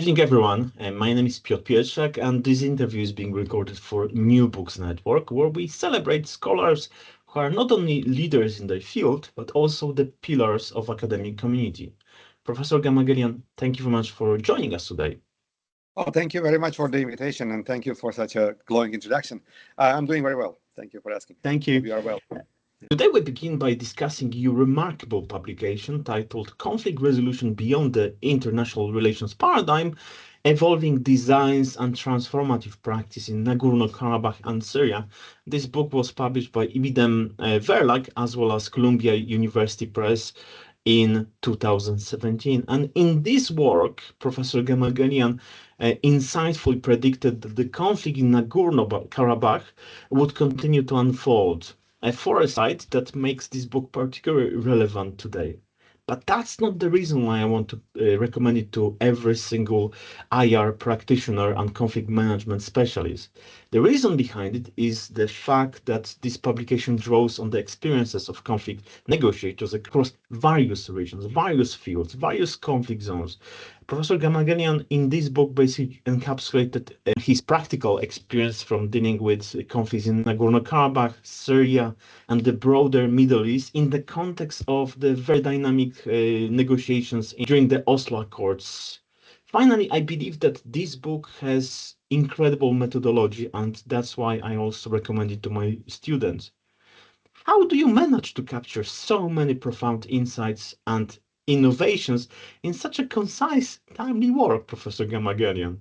Evening, everyone. My name is Piotr Pietrzak, and this interview is being recorded for New Books Network, where we celebrate scholars who are not only leaders in their field, but also the pillars of academic community. Professor Gamaghelyan, thank you very much for joining us today. Oh, thank you very much for the invitation, and thank you for such a glowing introduction. I'm doing very well. Thank you for asking. Thank Hope you. you are well. Today we begin by discussing your remarkable publication titled Conflict Resolution Beyond the International Relations Paradigm, Evolving Designs and Transformative Practice in Nagorno-Karabakh and Syria. This book was published by Ibidem Verlag as well as Columbia University Press in 2017. And in this work, Professor Gamaghelyan insightfully predicted that the conflict in Nagorno-Karabakh would continue to unfold, a foresight that makes this book particularly relevant today. But that's not the reason why I want to recommend it to every single IR practitioner and conflict management specialist. The reason behind it is the fact that this publication draws on the experiences of conflict negotiators across various regions, various fields, various conflict zones. Professor Gamaghelyan in this book basically encapsulated his practical experience from dealing with conflicts in Nagorno-Karabakh, Syria, and the broader Middle East in the context of the very dynamic negotiations during the Oslo Accords. Finally, I believe that this book has incredible methodology, and that's why I also recommend it to my students. How do you manage to capture so many profound insights and innovations in such a concise, timely work, Professor Gamaghelyan?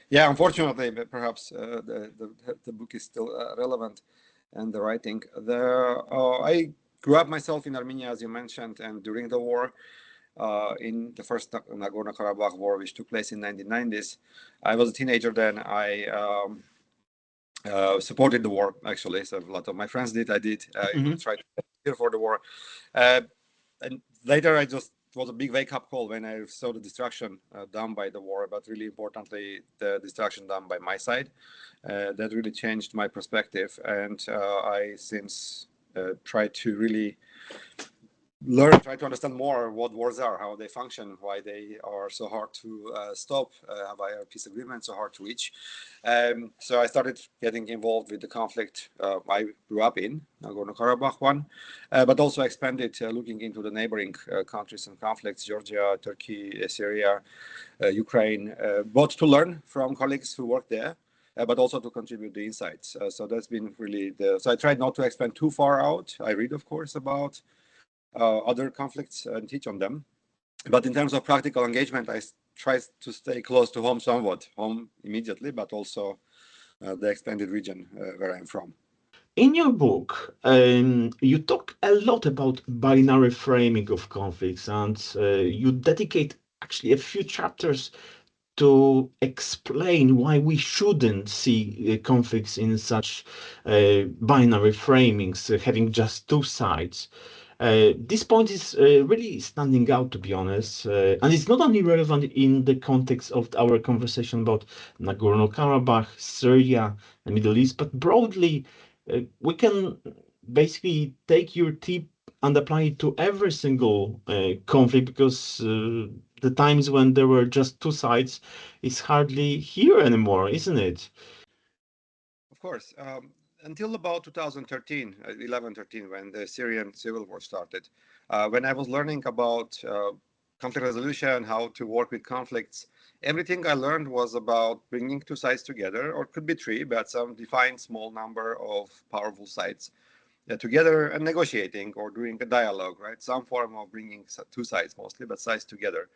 Yeah, unfortunately, but perhaps the book is still relevant, and the writing. I grew up myself in Armenia, as you mentioned, and during the war, in the first Nagorno-Karabakh war, which took place in 1990s, I was a teenager then. I supported the war, actually. So a lot of my friends did. I did. I tried to prepare for the war. And later, it was a big wake-up call when I saw the destruction done by the war, but really importantly, the destruction done by my side. That really changed my perspective. And I since tried to really try to understand more what wars are, how they function, why they are so hard to stop, why are peace agreements so hard to reach. So I started getting involved with the conflict I grew up in, Nagorno-Karabakh one, but also expanded, looking into the neighboring countries and conflicts, Georgia, Turkey, Syria, Ukraine, both to learn from colleagues who work there, but also to contribute the insights. So that's been really so I tried not to expand too far out. I read, of course, about other conflicts and teach on them. But in terms of practical engagement, I try to stay close to home somewhat, home immediately, but also the expanded region where I'm from. In your book, you talk a lot about binary framing of conflicts, and you dedicate actually a few chapters to explain why we shouldn't see conflicts in such binary framings, having just two sides. This point is really standing out, to be honest, and it's not only relevant in the context of our conversation about Nagorno-Karabakh, Syria, the Middle East, but broadly, we can basically take your tip and apply it to every single conflict because the times when there were just two sides is hardly here anymore, isn't it? Of course. Until about 2013, 11-13, when the Syrian civil war started, when I was learning about conflict resolution, how to work with conflicts, everything I learned was about bringing two sides together, or it could be three, but some defined small number of powerful sides together and negotiating or doing a dialogue, right? Some form of bringing two sides mostly, but sides together.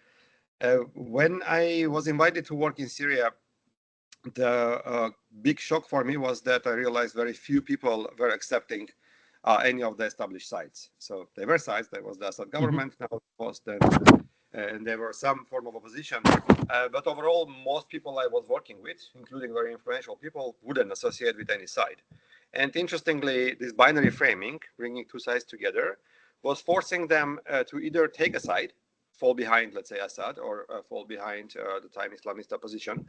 When I was invited to work in Syria, the big shock for me was that I realized very few people were accepting any of the established sites. So there were sites. There was the Assad government, now post, and there were some form of opposition. But overall, most people I was working with, including very influential people, wouldn't associate with any side. And interestingly, this binary framing, bringing two sides together, was forcing them to either take a side, fall behind, let's say, Assad, or fall behind the time Islamist opposition,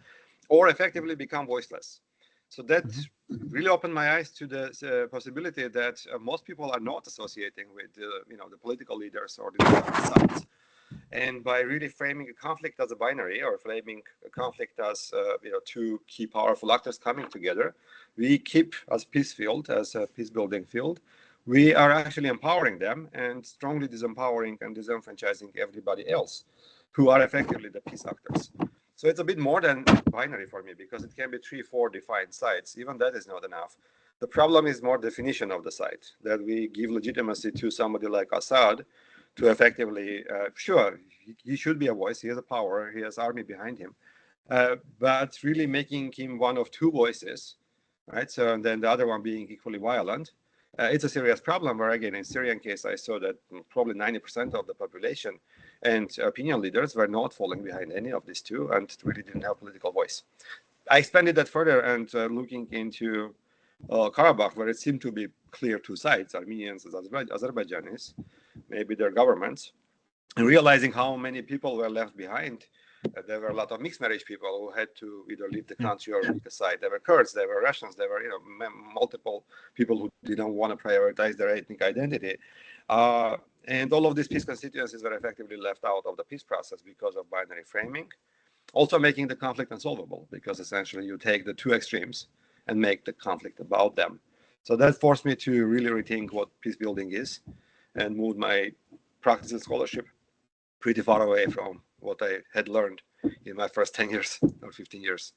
or effectively become voiceless. So that really opened my eyes to the possibility that most people are not associating with the political leaders or the sides. And by really framing a conflict as a binary, or framing a conflict as two key powerful actors coming together, we keep as peace field, as a peace building field, we are actually empowering them and strongly disempowering and disenfranchising everybody else who are effectively the peace actors. So it's a bit more than binary for me, because it can be 3, 4 defined sides. Even that is not enough. The problem is more definition of the side, that we give legitimacy to somebody like Assad to effectively, sure, he should be a voice, he has a power, he has army behind him, but really making him one of two voices, right? So, and then the other one being equally violent. It's a serious problem where, again, in Syrian case, I saw that probably 90% of the population and opinion leaders were not falling behind any of these two and really didn't have political voice. I expanded that further and looking into Karabakh, where it seemed to be clear two sides, Armenians and Azerbaijanis, maybe their governments, and realizing how many people were left behind. There were a lot of mixed marriage people who had to either leave the country or pick a side. There were Kurds, there were Russians, there were multiple people who didn't want to prioritize their ethnic identity. And all of these peace constituencies were effectively left out of the peace process because of binary framing, also making the conflict unsolvable, because essentially you take the two extremes and make the conflict about them. So that forced me to really rethink what peace building is and moved my practice and scholarship pretty far away from what I had learned in my first 10 years or 15 years.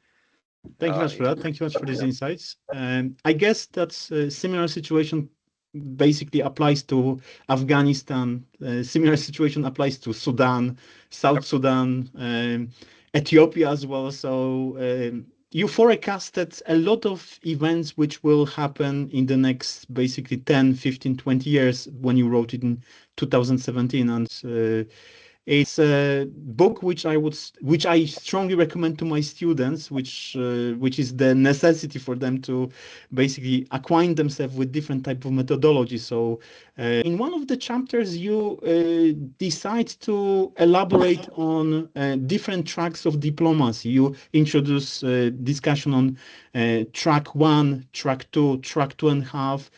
Thank you much for that. Thank you much for these insights. I guess that's a similar situation basically applies to Afghanistan. Similar situation applies to Sudan, South Sudan, Ethiopia as well. So you forecasted a lot of events which will happen in the next basically 10, 15, 20 years when you wrote it in 2017. And it's a book which I strongly recommend to my students, which is the necessity for them to basically acquaint themselves with different type of methodology. So in one of the chapters, you decide to elaborate on different tracks of diplomacy. You introduce discussion on track 1, track 2, track 2.5.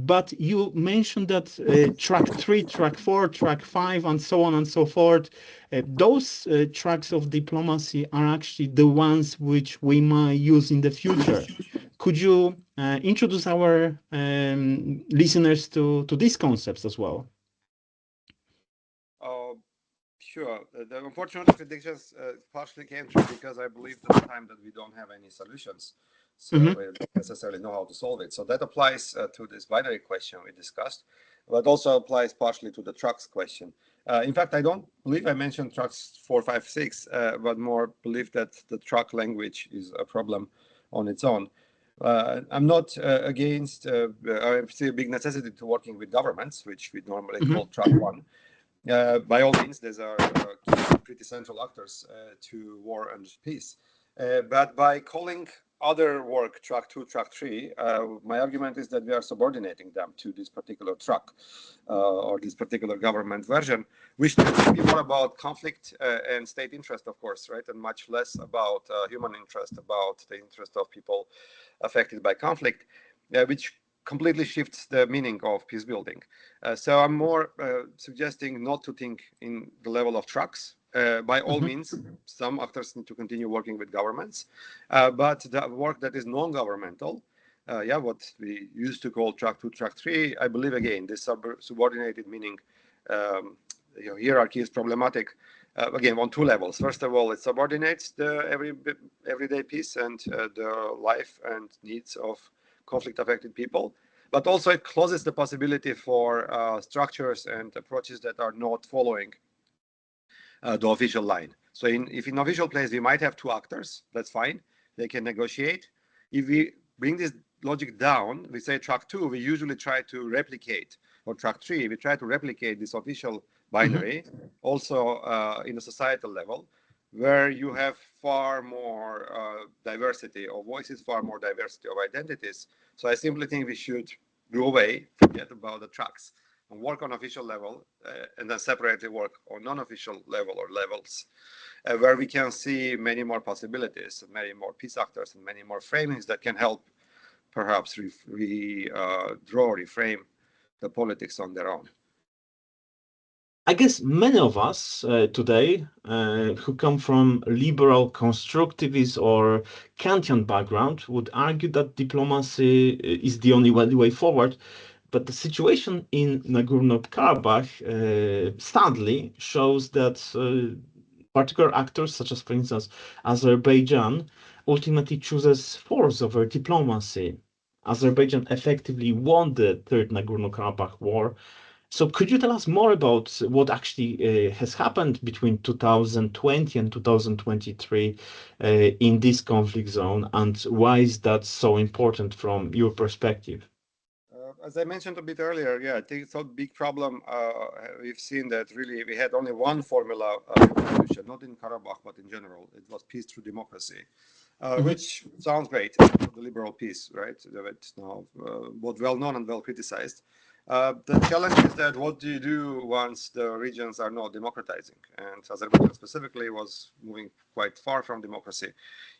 But you mentioned that track 3, track 4, track 5, and so on and so forth, those tracks of diplomacy are actually the ones which we might use in the future. Could you introduce our listeners to these concepts as well? Sure. The unfortunate predictions partially came true because I believed at the time that we don't have any solutions. So we don't necessarily know how to solve it. So that applies to this binary question we discussed, but also applies partially to the trucks question. In fact, I don't believe I mentioned trucks 4, 5, 6, but more believe that the truck language is a problem on its own. I'm not against, I see a big necessity to working with governments, which we normally call track 1. By all means, these are pretty central actors to war and peace. But by calling other work track 2, track 3, my argument is that we are subordinating them to this particular track or this particular government version, which tends to be more about conflict and state interest, of course, right? And much less about human interest, about the interest of people affected by conflict, which completely shifts the meaning of peace building. So I'm more suggesting not to think in the level of trucks. By all means, some actors need to continue working with governments, but the work that is non-governmental, what we used to call track 2, track 3, I believe, again, this subordinated meaning hierarchy is problematic. Again, on two levels. First of all, it subordinates the everyday peace and the life and needs of conflict-affected people, but also it closes the possibility for structures and approaches that are not following the official line. So if in official place we might have two actors, that's fine. They can negotiate. If we bring this logic down, we say track 2, we usually try to replicate, or track 3, we try to replicate this official binary also in a societal level, where you have far more diversity of voices, far more diversity of identities. So I simply think we should go away, forget about the tracks, and work on official level, and then separately work on non-official level or levels, where we can see many more possibilities, many more peace actors, and many more framings that can help perhaps reframe the politics on their own. I guess many of us today who come from liberal constructivist or Kantian background would argue that diplomacy is the only way forward. But the situation in Nagorno-Karabakh sadly shows that particular actors, such as, for instance, Azerbaijan, ultimately chooses force over diplomacy. Azerbaijan effectively won the Third Nagorno-Karabakh War. So could you tell us more about what actually has happened between 2020 and 2023 in this conflict zone, and why is that so important from your perspective? As I mentioned a bit earlier, yeah, I think it's a big problem. We've seen that really we had only one formula solution, not in Karabakh, but in general. It was peace through democracy, which sounds great, the liberal peace, right? It's now both well known and well criticized. The challenge is that what do you do once the regions are not democratizing? And Azerbaijan specifically was moving quite far from democracy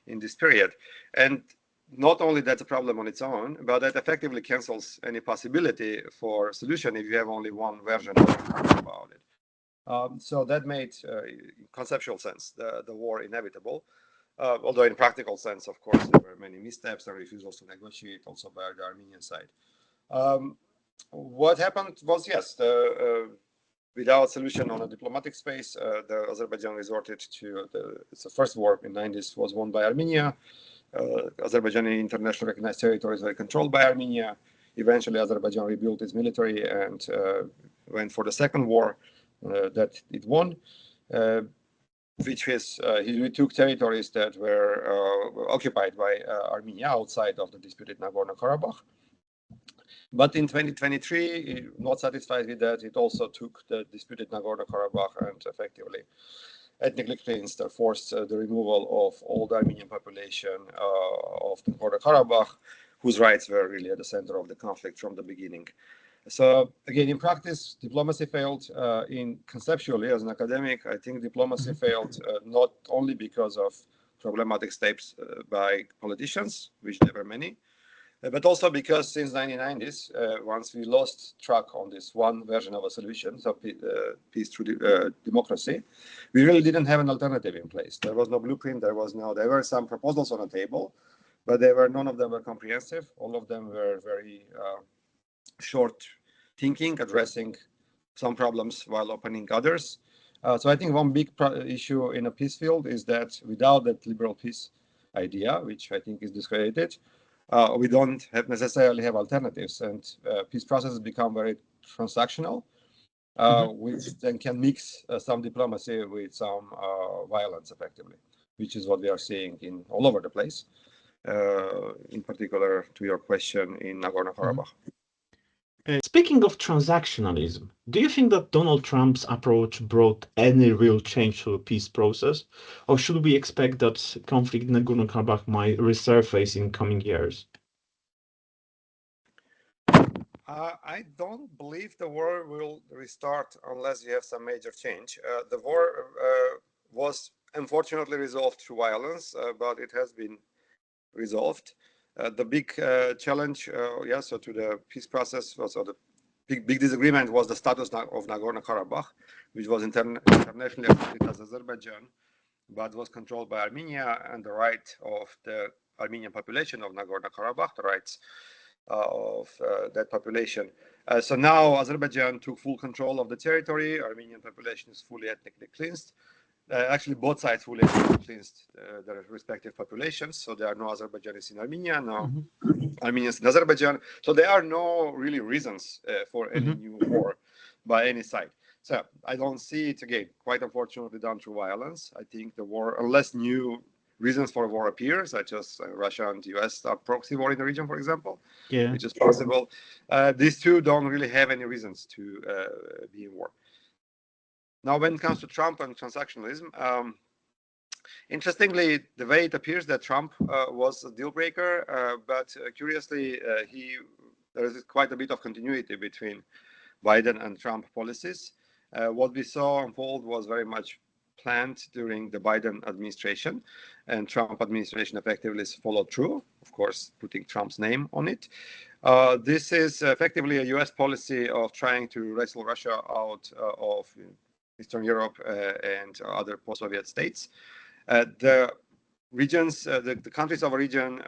in this period. And not only that's a problem on its own, but that effectively cancels any possibility for solution if you have only one version about it. So that made, in conceptual sense, the war inevitable. Although in practical sense, of course, there were many missteps and refusals to negotiate also by the Armenian side. What happened was, yes, without solution on a diplomatic space, the Azerbaijan resorted to the first war in the 90s was won by Armenia. Azerbaijani internationally recognized territories were controlled by Armenia. Eventually, Azerbaijan rebuilt its military and went for the second war that it won, which is he retook territories that were occupied by Armenia outside of the disputed Nagorno-Karabakh. But in 2023, not satisfied with that, it also took the disputed Nagorno-Karabakh and effectively ethnically cleansed or forced the removal of all the Armenian population of Nagorno-Karabakh, whose rights were really at the center of the conflict from the beginning. So again, in practice, diplomacy failed. In conceptually, as an academic, I think diplomacy failed not only because of problematic steps by politicians, which there were many, but also because since 1990s, once we lost track on this one version of a solution, so peace through democracy, we really didn't have an alternative in place. There was no blueprint. There were some proposals on the table, but none of them were comprehensive. All of them were very short thinking, addressing some problems while opening others. So I think one big issue in a peace field is that without that liberal peace idea, which I think is discredited, we don't necessarily have alternatives, and peace processes become very transactional, which then can mix some diplomacy with some violence, effectively, which is what we are seeing in all over the place. In particular, to your question, in Nagorno-Karabakh. Speaking of transactionalism, do you think that Donald Trump's approach brought any real change to the peace process, or should we expect that conflict in Nagorno-Karabakh might resurface in coming years? I don't believe the war will restart unless you have some major change. The war was unfortunately resolved through violence, but it has been resolved. The big challenge, so to the peace process was, or the big disagreement was the status of Nagorno-Karabakh, which was internationally accepted as Azerbaijan, but was controlled by Armenia, and the right of the Armenian population of Nagorno-Karabakh, the rights of that population. So now Azerbaijan took full control of the territory. Armenian population is fully ethnically cleansed. Actually, both sides fully cleansed their respective populations. So there are no Azerbaijanis in Armenia, no Armenians in Azerbaijan. So there are no really reasons for any new war by any side. So I don't see it, again, quite unfortunately, done through violence. I think the war, unless new reasons for war appear, such as Russia and the US start proxy war in the region, for example, which is possible, these two don't really have any reasons to be in war. Now, when it comes to Trump and transactionalism, interestingly, the way it appears that Trump was a deal breaker, but curiously, there is quite a bit of continuity between Biden and Trump policies. What we saw unfold was very much planned during the Biden administration, and Trump administration effectively followed through, of course, putting Trump's name on it. This is effectively a US policy of trying to wrestle Russia out of Eastern Europe and other post-Soviet states. The regions, the countries of a region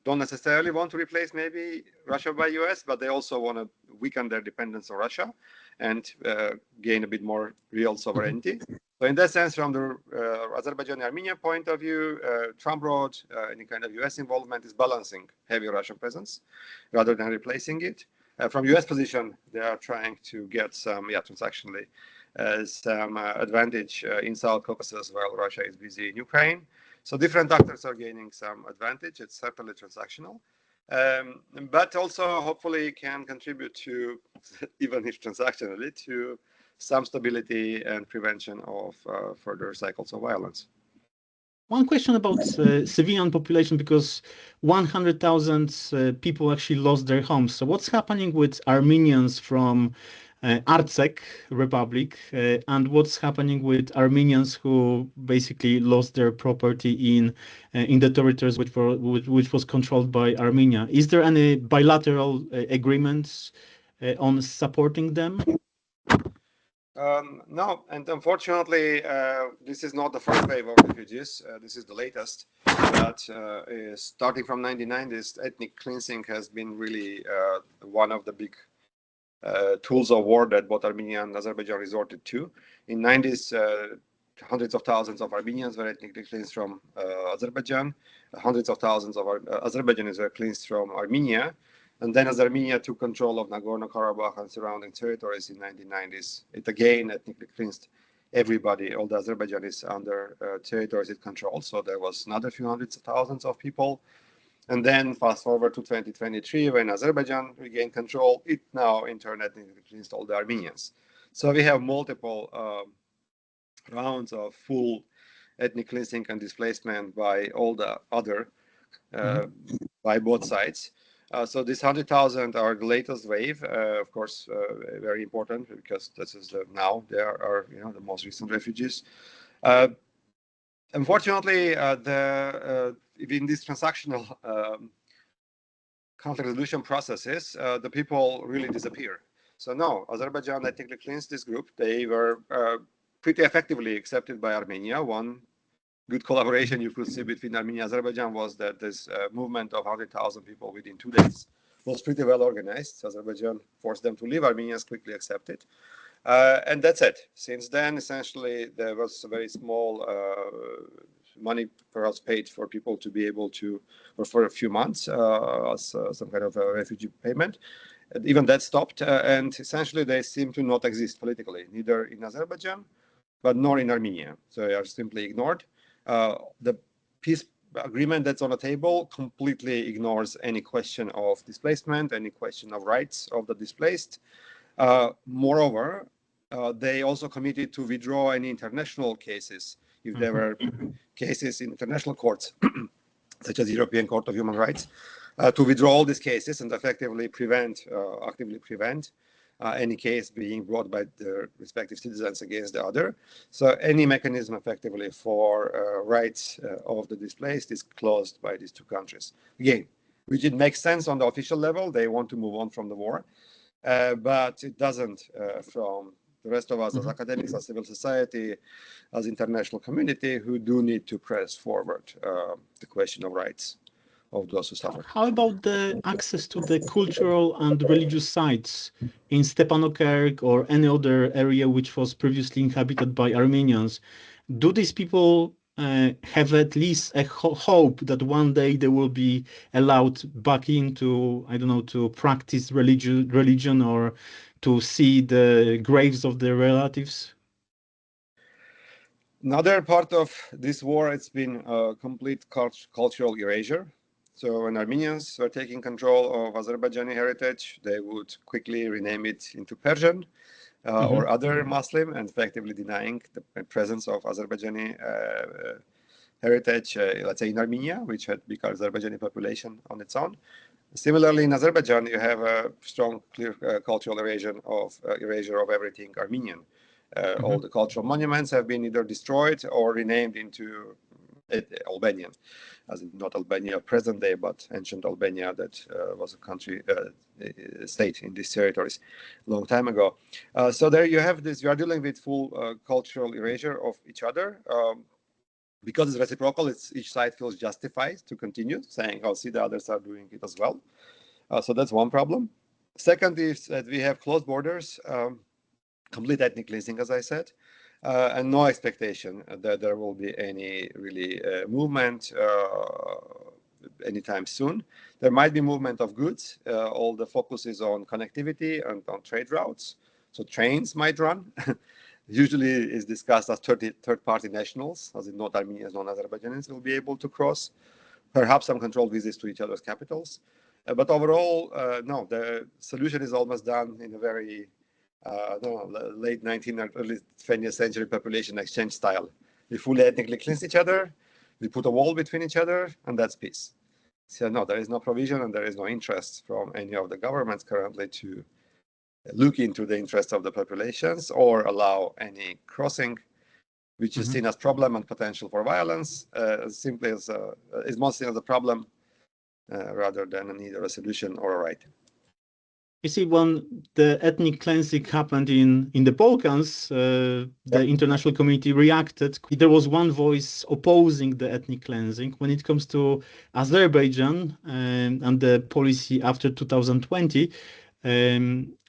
don't necessarily want to replace maybe Russia by US, but they also want to weaken their dependence on Russia and gain a bit more real sovereignty. So in that sense, from the Azerbaijan-Armenia point of view, Trump road, any kind of US involvement is balancing heavy Russian presence rather than replacing it. From US position, they are trying to get some, transactionally, some advantage in South Caucasus while Russia is busy in Ukraine. So different actors are gaining some advantage. It's certainly transactional, but also hopefully can contribute to, even if transactionally, to some stability and prevention of further cycles of violence. One question about civilian population, because 100,000 people actually lost their homes. So what's happening with Armenians from Artsakh Republic, and what's happening with Armenians who basically lost their property in the territories which was controlled by Armenia? Is there any bilateral agreements on supporting them? No, and unfortunately, this is not the first wave of refugees. This is the latest. That is starting from '99. This ethnic cleansing has been really one of the big tools of war that both Armenia and Azerbaijan resorted to. In '90s, hundreds of thousands of Armenians were ethnically cleansed from Azerbaijan. Hundreds of thousands of Azerbaijanis were cleansed from Armenia. And then as Armenia took control of Nagorno-Karabakh and surrounding territories in 1990s, it again ethnically cleansed everybody, all the Azerbaijanis under territories it controlled. So there was another few hundreds of thousands of people. And then fast forward to 2023, when Azerbaijan regained control, it now in turn ethnically cleansed all the Armenians. So we have multiple rounds of full ethnic cleansing and displacement by all the other, by both sides. So this 100,000 are the latest wave, of course, very important because this is now there are the most recent refugees. Unfortunately, in these transactional conflict resolution processes, the people really disappear. So no, Azerbaijan ethnically cleansed this group. They were pretty effectively accepted by Armenia. One good collaboration you could see between Armenia and Azerbaijan was that this movement of 100,000 people within 2 days was pretty well organized. Azerbaijan forced them to leave. Armenians quickly accepted. And that's it. Since then, essentially, there was a very small money perhaps paid for people to be able to, or for a few months, as some kind of a refugee payment. And even that stopped, and essentially they seem to not exist politically, neither in Azerbaijan, but nor in Armenia. So they are simply ignored. The peace agreement that's on the table completely ignores any question of displacement, any question of rights of the displaced. Moreover, they also committed to withdraw any international cases if there were cases in international courts, such as the European Court of Human Rights, to withdraw all these cases and effectively actively prevent any case being brought by the respective citizens against the other. So any mechanism effectively for rights of the displaced is closed by these two countries. Again, which it makes sense on the official level. They want to move on from the war. But it doesn't from the rest of us as academics, as civil society, as international community who do need to press forward the question of rights of those who suffer. How about the access to the cultural and religious sites in Stepanokerk or any other area which was previously inhabited by Armenians? Do these people have at least a hope that one day they will be allowed back into, I don't know, to practice religion or to see the graves of their relatives? Another part of this war, it's been a complete cultural erasure. So when Armenians were taking control of Azerbaijani heritage, they would quickly rename it into Persian or other Muslim, and effectively denying the presence of Azerbaijani heritage, let's say in Armenia, which had big Azerbaijani population on its own. Similarly, in Azerbaijan, you have a strong, clear cultural erasure of everything Armenian. All the cultural monuments have been either destroyed or renamed into Albanian, as in not Albania of present day, but ancient Albania that was a country, state in these territories a long time ago. So there you have this, you are dealing with full cultural erasure of each other. Because it's reciprocal, each side feels justified to continue saying, oh, see, the others are doing it as well. So that's one problem. Second is that we have closed borders, complete ethnic cleansing, as I said, and no expectation that there will be any really movement anytime soon. There might be movement of goods. All the focus is on connectivity and on trade routes. So trains might run. Usually is discussed as third-party nationals, as in not Armenians, non-Azerbaijanis, will be able to cross, perhaps some controlled visits to each other's capitals. But overall, no, the solution is almost done in a very late 19th or early 20th century population exchange style. We fully ethnically cleanse each other, we put a wall between each other, and that's peace. So no, there is no provision and there is no interest from any of the governments currently to look into the interest of the populations or allow any crossing, which is seen as problem and potential for violence, simply as is most seen as a problem rather than either a solution or a right. You see, when the ethnic cleansing happened in the Balkans, the international community reacted. There was one voice opposing the ethnic cleansing. When it comes to Azerbaijan and the policy after 2020,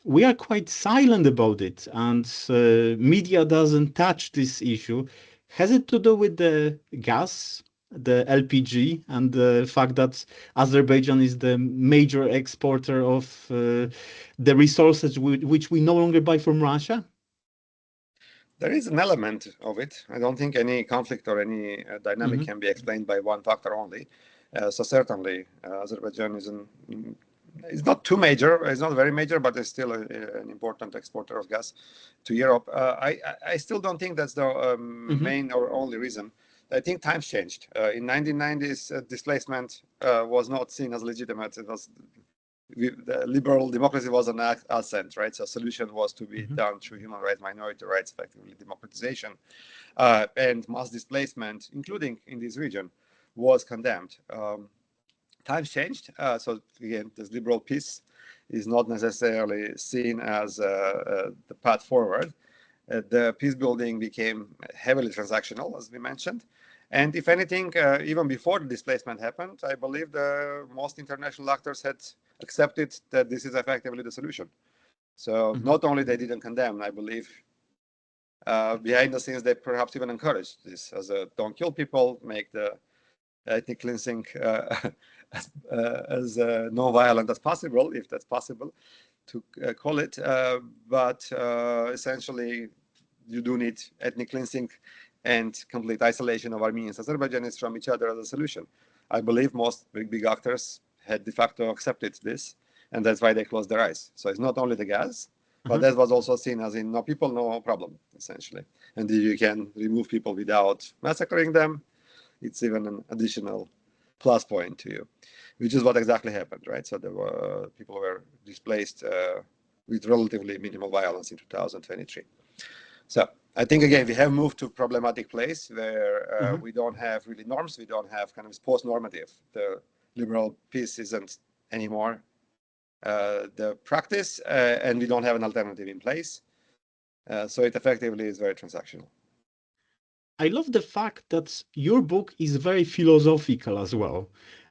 we are quite silent about it, and media doesn't touch this issue. Has it to do with the gas, the LPG, and the fact that Azerbaijan is the major exporter of the resources which we no longer buy from Russia? There is an element of it. I don't think any conflict or any dynamic can be explained by one factor only. So certainly, Azerbaijan is not too major. It's not very major, but it's still an important exporter of gas to Europe. I still don't think that's the main or only reason. I think times changed. In 1990s, displacement was not seen as legitimate. It was the liberal democracy was an ascent, right? So solution was to be done through human rights, minority rights, effectively democratization, and mass displacement, including in this region, was condemned. Times changed. So again, this liberal peace is not necessarily seen as the path forward. The peace building became heavily transactional, as we mentioned. And if anything, even before the displacement happened, I believe the most international actors had accepted that this is effectively the solution. So not only they didn't condemn, I believe, behind the scenes, they perhaps even encouraged this as a don't kill people, make the ethnic cleansing as non-violent as possible, if that's possible to call it. But essentially, you do need ethnic cleansing and complete isolation of Armenians, Azerbaijanis from each other as a solution. I believe most big actors had de facto accepted this, and that's why they closed their eyes. So it's not only the gas, but that was also seen as in no people, no problem, essentially. And you can remove people without massacring them. It's even an additional plus point to you, which is what exactly happened, right? So there were people were displaced with relatively minimal violence in 2023. So I think, again, we have moved to a problematic place where we don't have really norms. We don't have kind of post-normative. The liberal peace isn't anymore the practice, and we don't have an alternative in place. So it effectively is very transactional. I love the fact that your book is very philosophical as well.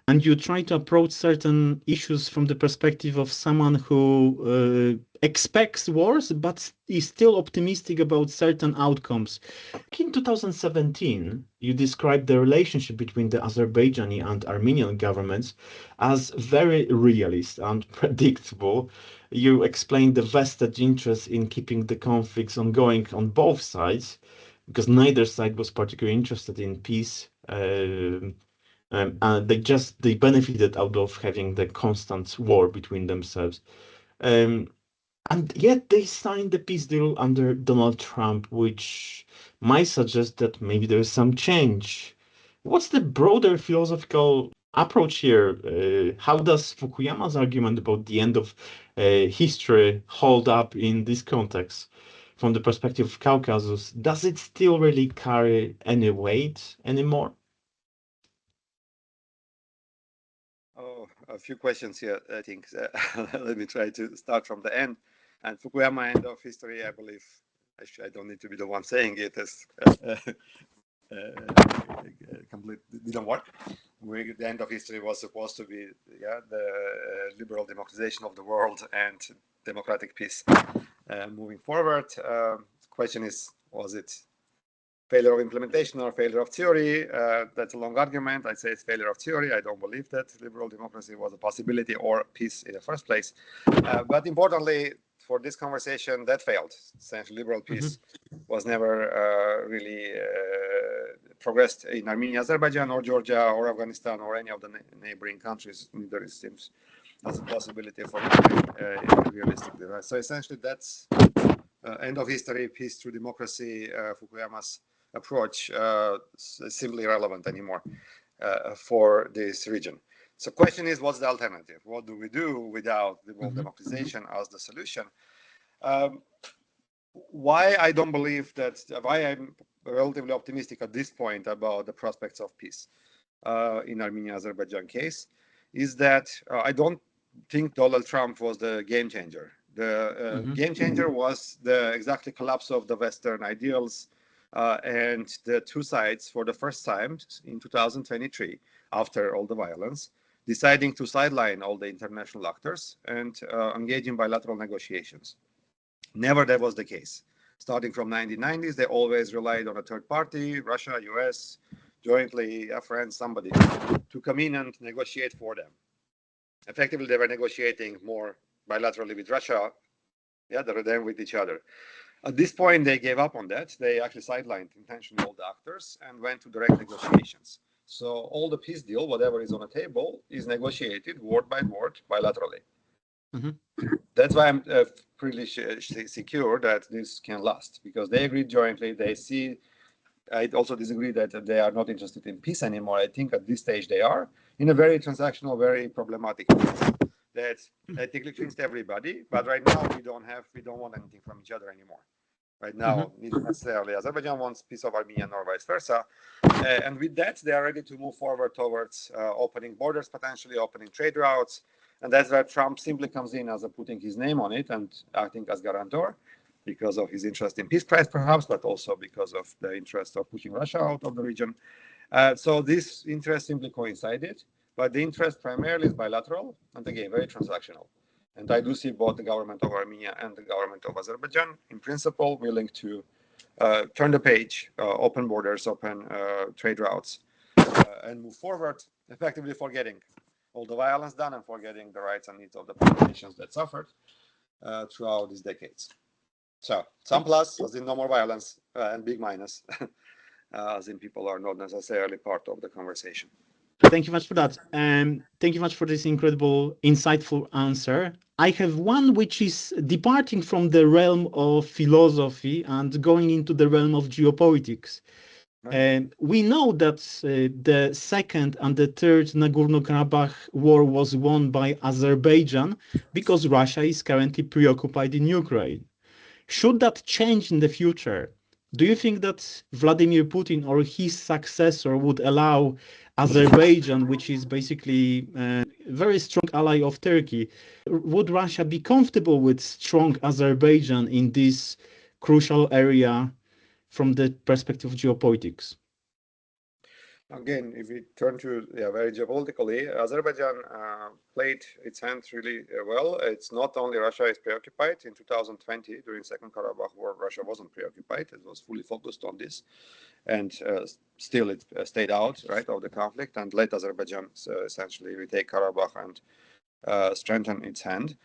And you try to approach certain issues from the perspective of someone who expects wars, but is still optimistic about certain outcomes. In 2017, you described the relationship between the Azerbaijani and Armenian governments as very realist and predictable. You explained the vested interest in keeping the conflicts ongoing on both sides, because neither side was particularly interested in peace. And they benefited out of having the constant war between themselves. And yet they signed the peace deal under Donald Trump, which might suggest that maybe there is some change. What's the broader philosophical approach here? How does Fukuyama's argument about the end of history hold up in this context? from the perspective of Caucasus, does it still really carry any weight anymore? Oh, a few questions here, I think. Let me try to start from the end. And Fukuyama end of history, I believe, actually, I don't need to be the one saying it, as complete didn't work. The end of history was supposed to be, the liberal democratization of the world and democratic peace. Moving forward, question is, was it failure of implementation or failure of theory? That's a long argument. I'd say it's failure of theory. I don't believe that liberal democracy was a possibility or peace in the first place. But importantly, for this conversation, that failed. Essentially, liberal peace was never really progressed in Armenia, Azerbaijan, or Georgia, or Afghanistan, or any of the neighboring countries. Neither it seems as a possibility for realistically. Right? So essentially, that's end of history, peace through democracy. Fukuyama's approach is simply irrelevant anymore for this region. So question is, what's the alternative? What do we do without liberal democratization as the solution? Why I don't believe that, why I'm relatively optimistic at this point about the prospects of peace in Armenia-Azerbaijan case is that I don't think Donald Trump was the game changer. The game changer was the exactly collapse of the Western ideals and the two sides for the first time in 2023, after all the violence, deciding to sideline all the international actors and engage in bilateral negotiations. Never that was the case. Starting from 1990s, they always relied on a third party, Russia, US, jointly, France, somebody, to come in and negotiate for them. Effectively, they were negotiating more bilaterally with Russia, than with each other. At this point, they gave up on that. They actually sidelined intentionally all the actors and went to direct negotiations. So all the peace deal, whatever is on the table, is negotiated word by word bilaterally. That's why I'm pretty secure that this can last, because they agreed jointly. They see. I also disagree that they are not interested in peace anymore. I think at this stage they are in a very transactional, very problematic peace that ethically cleans everybody. But right now we don't want anything from each other anymore. Right now, neither necessarily Azerbaijan wants peace of Armenia nor vice versa. And with that, they are ready to move forward towards opening borders, potentially opening trade routes. And that's where Trump simply comes in as putting his name on it and acting as guarantor, because of his interest in peace price, perhaps, but also because of the interest of pushing Russia out of the region. So this interest simply coincided, but the interest primarily is bilateral and again, very transactional. And I do see both the government of Armenia and the government of Azerbaijan, in principle, willing to turn the page, open borders, open trade routes, and move forward, effectively forgetting all the violence done and forgetting the rights and needs of the populations that suffered throughout these decades. So some plus, as in no more violence, and big minus, as in people are not necessarily part of the conversation. Thank you much for that. Thank you much for this incredible, insightful answer. I have one which is departing from the realm of philosophy and going into the realm of geopolitics. We know that the second and the third Nagorno-Karabakh war was won by Azerbaijan because Russia is currently preoccupied in Ukraine. Should that change in the future, do you think that Vladimir Putin or his successor would allow Azerbaijan, which is basically a very strong ally of Turkey, would Russia be comfortable with strong Azerbaijan in this crucial area from the perspective of geopolitics? Again, if we turn to very geopolitically, Azerbaijan played its hand really well. It's not only Russia is preoccupied. In 2020, during Second Karabakh War, Russia wasn't preoccupied. It was fully focused on this, and still it stayed out of the conflict and let Azerbaijan essentially retake Karabakh and strengthen its hand.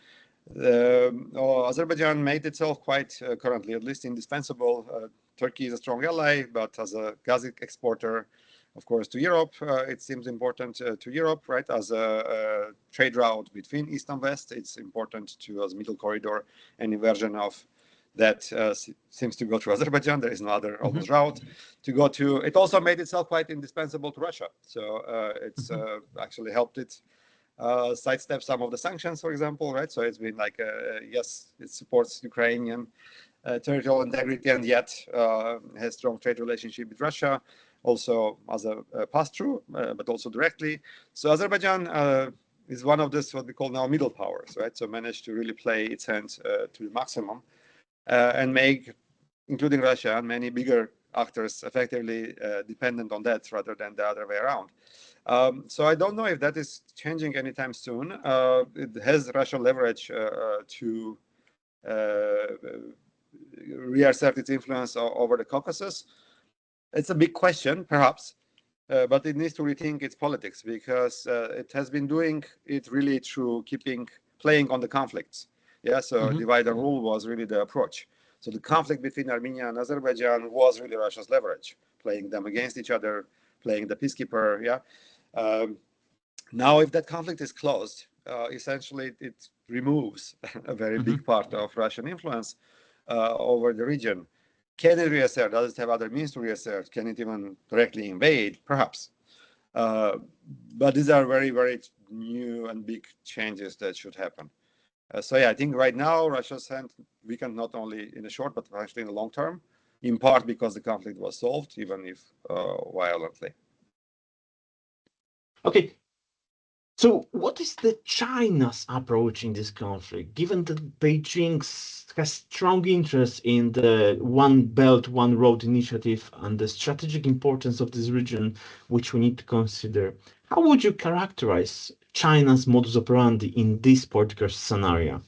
Azerbaijan made itself quite currently, at least indispensable. Turkey is a strong ally, but as a gas exporter, of course, to Europe, it seems important to Europe, right? As a trade route between East and West, it's important to as middle corridor. Any version of that seems to go through Azerbaijan. There is no other almost route to go to. It also made itself quite indispensable to Russia. So it's actually helped it sidestep some of the sanctions, for example, right? So it's been like, yes, it supports Ukrainian territorial integrity and yet has strong trade relationship with Russia, also as a pass-through, but also directly. So Azerbaijan is one of this what we call now middle powers, right? So managed to really play its hand to the maximum and make, including Russia and many bigger actors, effectively dependent on that rather than the other way around. So I don't know if that is changing anytime soon. It has Russian leverage to reassert its influence over the Caucasus. It's a big question, perhaps, but it needs to rethink its politics because it has been doing it really through playing on the conflicts. Yeah, so divide and rule was really the approach. So the conflict between Armenia and Azerbaijan was really Russia's leverage, playing them against each other, playing the peacekeeper. Yeah. Now, if that conflict is closed, essentially it removes a very big part of Russian influence over the region. Can it reassert? Does it have other means to reassert? Can it even directly invade? Perhaps. But these are very, very new and big changes that should happen. So yeah, I think right now Russia's hand weakened not only in the short, but actually in the long term, in part because the conflict was solved, even if violently. Okay. So what is the China's approach in this conflict, given that Beijing has strong interest in the One Belt, One Road initiative and the strategic importance of this region, which we need to consider? How would you characterize China's modus operandi in this particular scenario?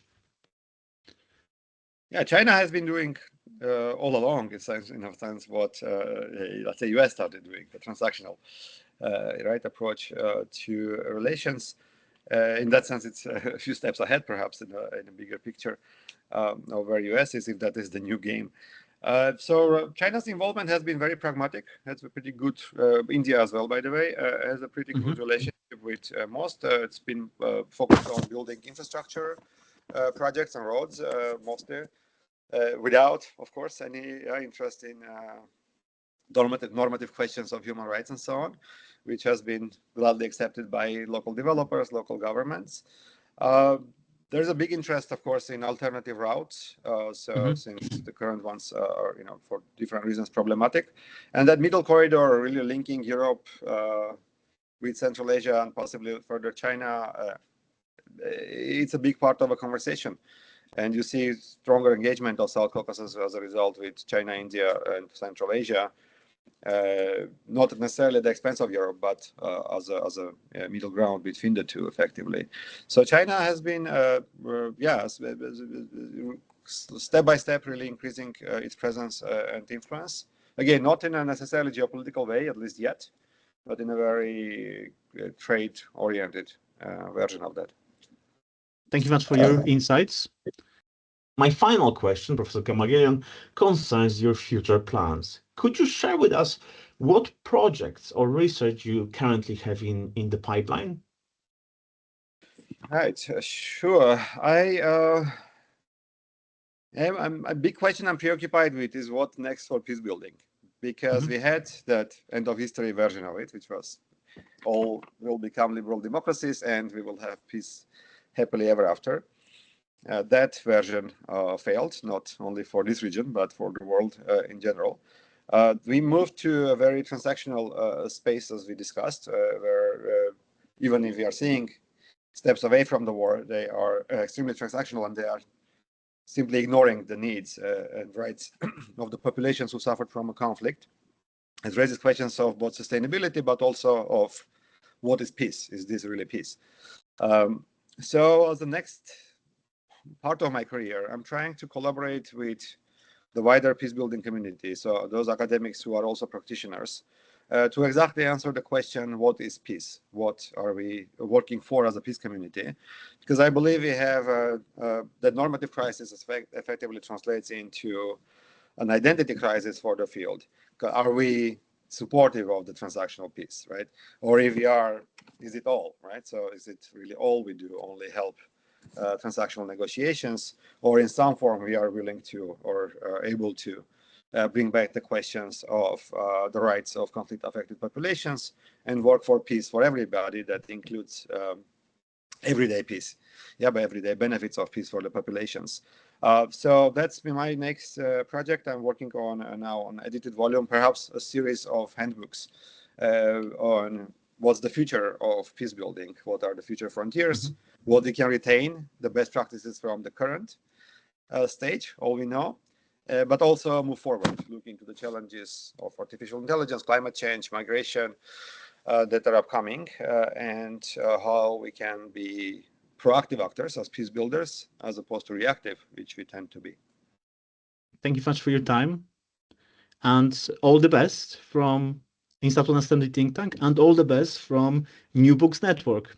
Yeah, China has been doing all along, in a sense, what let's say US started doing, the transactional right approach to relations. In that sense, it's a few steps ahead, perhaps, in a bigger picture of where US is, if that is the new game. So China's involvement has been very pragmatic. Has a pretty good, India as well, by the way, has a pretty good relationship with most. It's been focused on building infrastructure projects and roads, mostly, without, of course, any interest in normative questions of human rights and so on, which has been gladly accepted by local developers, local governments. There's a big interest, of course, in alternative routes. Since the current ones are, for different reasons, problematic, and that middle corridor really linking Europe with Central Asia and possibly further China, it's a big part of a conversation. And you see stronger engagement of South Caucasus as a result with China, India, and Central Asia. Not necessarily at the expense of Europe, but as a middle ground between the two, effectively. So China has been, step by step, really increasing its presence and influence. Again, not in a necessarily geopolitical way, at least yet, but in a very trade-oriented version of that. Thank you much for your insights. My final question, Professor Gamaghelyan, concerns your future plans. Could you share with us what projects or research you currently have in the pipeline? Right, sure. A big question I'm preoccupied with is what next for peace building, because we had that end of history version of it, which was all will become liberal democracies and we will have peace happily ever after. That version failed, not only for this region, but for the world in general. We moved to a very transactional space, as we discussed, where even if we are seeing steps away from the war, they are extremely transactional and they are simply ignoring the needs and rights of the populations who suffered from a conflict. It raises questions of both sustainability, but also of what is peace? Is this really peace? So as the next part of my career, I'm trying to collaborate with the wider peace building community, so those academics who are also practitioners, to exactly answer the question, what is peace? What are we working for as a peace community? Because I believe we have that normative crisis effectively translates into an identity crisis for the field. Are we supportive of the transactional peace, right? Or if we are, is it all, right? So is it really all we do, only help transactional negotiations, or in some form we are willing to or able to bring back the questions of the rights of conflict-affected populations and work for peace for everybody that includes everyday peace, by everyday benefits of peace for the populations. So that's my next project. I'm working on now on edited volume, perhaps a series of handbooks on what's the future of peace building, what are the future frontiers, what we can retain, the best practices from the current stage, all we know, but also move forward, look into the challenges of artificial intelligence, climate change, migration that are upcoming, and how we can be proactive actors as peace builders as opposed to reactive, which we tend to be. Thank you much for your time, and all the best from Institute and Standard Think Tank, and all the best from New Books Network.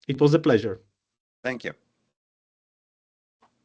It was a pleasure. Thank you.